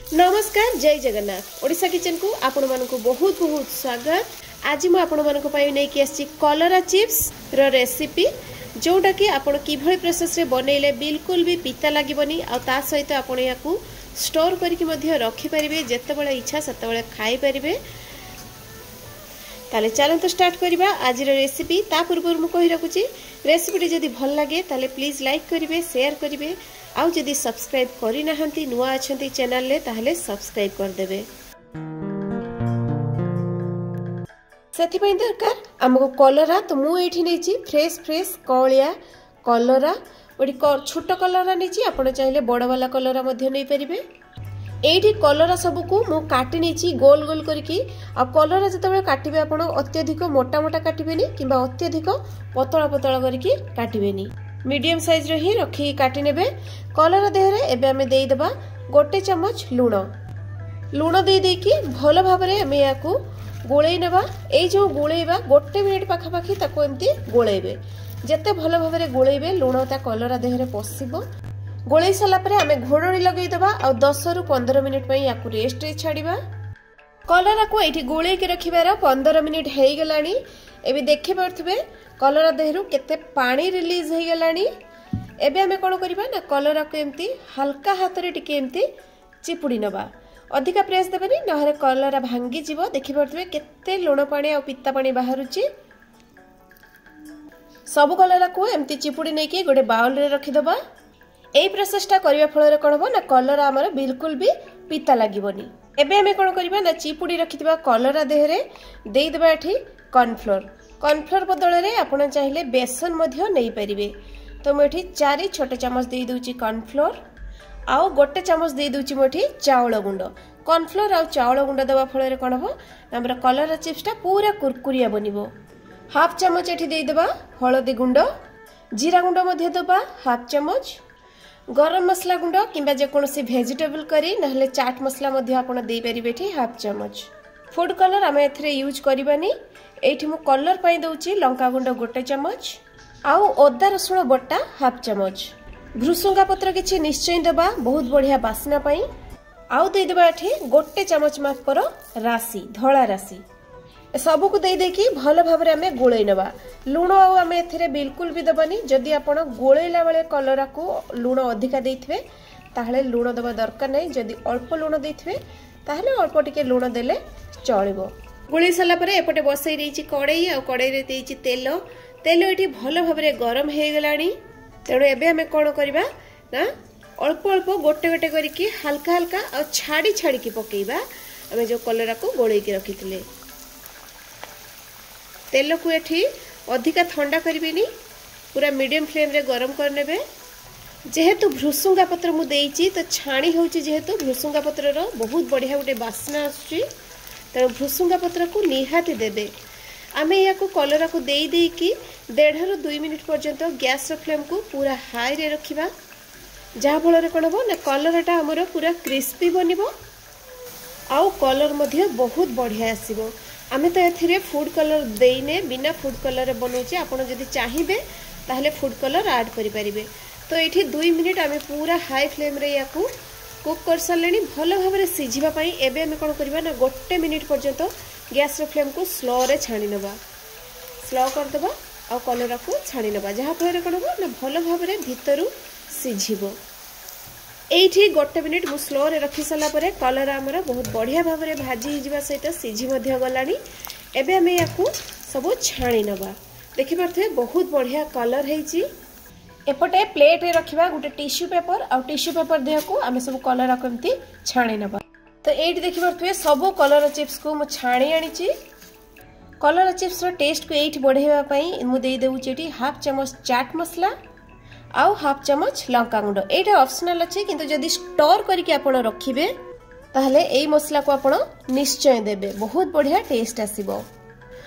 नमस्कार जय जगन्नाथ ओडिशा किचन को आपण मानक बहुत बहुत स्वागत। आज मैं आपण मानक नहीं आसी कलरा चिप्स रो रेसिपी जोटा कि आपण किभଳି प्रोसेस रे बनैले बिल्कुल भी पिता लागबनी आ ता सहित आपण याकू स्टोर करके मध्य रखि परिबे जेतेबेले इच्छा सेतेबेले खाई परिबे। ताले चलन तो स्टार्ट करिबा आज रेसिपी। ता पूर्व मु कहि रखुची रेसिपी जदी भल लागे ताले प्लीज लाइक करिवे शेयर करिवे आउ जदी सब्सक्राइब करि नाहंती नुआ अछंती चैनल ले ताहले सब्सक्राइब कर देबे। सेथि पई दरकार हमको कलरा तो मु एठी नेची फ्रेश कलिया कलरा ओडी छोट कलरा नेची आपण चाहिले बड़ वाला कलरा मध्ये नै परिबे। एठी कलरा सब को मु काटी नेची गोल गोल करके आ कलरा जतबे काटिबे आपण अत्यधिक मोटा मोटा काटिबेनी किबा अत्यधिक पतला पतला करके काटिबेनी मीडियम साइज रे ही रखी काटी नेबे। कलरा देहरे एबे हमें देई देबा गोटे चम्मच लूण लूण दे देकी भलो भाबरे हमें याकू गोळेई नेबा। एई जो गोळेइबा गोटे मिनिट पाखा पाखी ताको एम्ति गोळेइबे जते भलो भाबरे गोळेइबे लूण ता कलरा देहरे पसिबो। गोळेई सला परे हमें घोड़णी लगेई देबा आ 10 रु 15 मिनिट पई याकू रेस्ट रे छाडीबा। कलरा को एठी गोळेई के रखिबार 15 मिनिट हेई गलानी। एबे देखि परथबे कलरा देहरु केते पानी रिलीज हेई गलानी। एबे हमें कोन करिबा ना कलरा को एम्ति हल्का हाथ रे टिके एम्ति चिपुडी नबा। अधिका प्रेस देबेनी नहरे कलरा भांगी जीवो। देखि परथबे केते लुण पानी आ पित्ता पानी बाहरुची। सब कलरा को एम्ति चिपुडी नै के गोटे बाउल रे रखि दबा। एई प्रोसेसटा करिवा फल रे कोन हो ना कलरा हमर बिल्कुल भी पिता लागिबोनी। एबे हमें कोन करिबा ना चिपुडी रखितबा कलरा देहरे देई देबा एठी कॉर्नफ्लोर बदल रे आपण चाहिले बेसन मध्य नै परिबे। तो मोठी 4 छोटे चम्मच दे दूची कॉर्नफ्लोर आउ गोटे चम्मच दे दूची मोठी चावल गुंड। कॉर्नफ्लोर आउ चावल गुंड दबा फल रे कोन हो हमर कलरा चिप्सटा पूरा कुरकुरिया बनिबो। हाफ चम्मच एठी दे देबा हळदी गुंड जीरा गुंड मध्य दबा हाफ चम्मच गरम मसला गुंड किंबा जे कोनसी वेजिटेबल करी नहले चाट मसला मध्य आपण दे परिबे एठी हाफ चम्मच। फूड कलर आमे एथरे यूज करबानी। एठी मु कलर पई दउची लंका गुंड गोटे चम्मच आउ अदा रसुण बटा हाफ चम्मच। भृसुंगा पत्र किछि निश्चय दबा बहुत बढ़िया बासना पई। आउ दे देबा एठी गोटे चम्मच माप पर रासी धळा रासी सब को दे देकी भलो भाबरे हमें गोळै नबा। लूण आउ हमें एथरे बिल्कुल भी दबानी। जदि आपण गोळैला बेले कलरा को लूण अधिका देइथबे ताहले लूण दबा दरकार नै। जदि अल्प लूण देइथबे ताहले अल्प टिके लूण देले चलिबो। गोळै सला परे एपटे बसई देइची कड़ाई आ कड़ाई रे देइची तेल एठी भलो भाबरे गरम हे गलानी। तेणु एबे हमें कोन करबा ना अल्प अल्प गोटे गोटे करके हल्का हल्का आ छाड़ी छाड़ी के पकेइबा। हमें जो कलरा को गोळै के रखितले तेल को एठी अधिका ठंडा करबेनी पूरा मीडियम फ्लेम रे गरम कर नेबे। जेहेतु भृसुंगा पत्र मु देइची तो छाणी होउची जेहेतु भृसुंगा पत्र रो बहुत बढ़िया गोटे बासना आछी। तेणु भृसुंगा पत्र को निहाती देबे। आमे या को कलरा को देई देई की 1.5 रु 2 मिनिट पर्यंत गैस रो फ्लेम को पूरा हाई रे रखिबा। जहा फल रे कोन हो ना कलराटा हमर पूरा क्रिस्पी बनिबो आउ कलर मध्य बहुत बढ़िया आसीबो। आमे तो एथिरे फूड कलर देइने बिना फूड कलर बनौचे आपण जदि चाहिबे ताहले फूड कलर ऐड करि परिबे। तो एठी 2 मिनिट आमे पूरा हाई फ्लेम रे याकू कुक कर सारलेनी भलो भाबरे सिझिबा पई। एबे हमें कोन करबा ना गोटे मिनिट पर्यंत गैस रो फ्लेम को स्लो रे छाणी नबा। स्लो कर देबा आ कलरा को छाणी नबा जहा फल कोन हो ना भलो भाबरे भीतरु सिझिबो। एठी गोटे मिनिट मु स्लो रे रखि सला परे कलरा हमर बहुत बढ़िया भाबरे भाजी हि जिबा सहित सिझी मध्य गलानी। एबे हमें याकू सब छाणी नबा। देखि परथे बहुत बढ़िया कलर हेची। एपटे प्लेट रे रखिबा गुटे टिश्यू पेपर आ टिश्यू पेपर देह को हमें सब कलरा को एम्ति छाणी नबा। तो एठी देखि परथे सब कलर चिप्स को मु छाणी आनीची। कलर चिप्स रो टेस्ट को एठी बढ़ेबा पई मु देई देउची एठी हाफ चम्मच चाट मसला आउ हाफ चम्मच लंका गुंड। एटा ऑप्शनल अछि किंतु जदि स्टोर करके आपण रखिबे ताहले एई मसला को आपण निश्चय देबे बहुत बढ़िया टेस्ट आसीबो।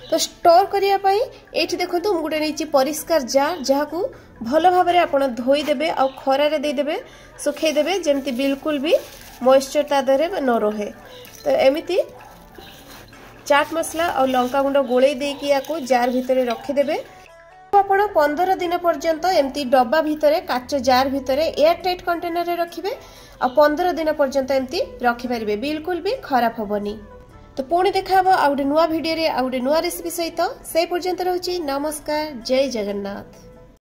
तो स्टोर करिया पई एठी देखंतु मु गुटे नीची परिष्कार जार जहा को भलो भाबरे आपण धोई देबे आ खरा रे दे देबे सुखै देबे जेमति बिल्कुल भी मॉइस्चर ता दरे न रहे। तो एमिति चाट मसला और लंका गुंड गोळै देकी याको जार भितरे रखि देबे। आपण 15 दिन पर्यंत एमती डब्बा भितरे काच जार भितरे एयर टाइट कंटेनर रे रखिबे आ 15 दिन पर्यंत एमती रखि परिबे बिल्कुल भी खराब होबनी। तो पुणी देखा आ गोटे नुआ भिडियो रे आ गोटे नुआ रेसिपी सहित से पर्यंत रहउची नमस्कार जय जगन्नाथ।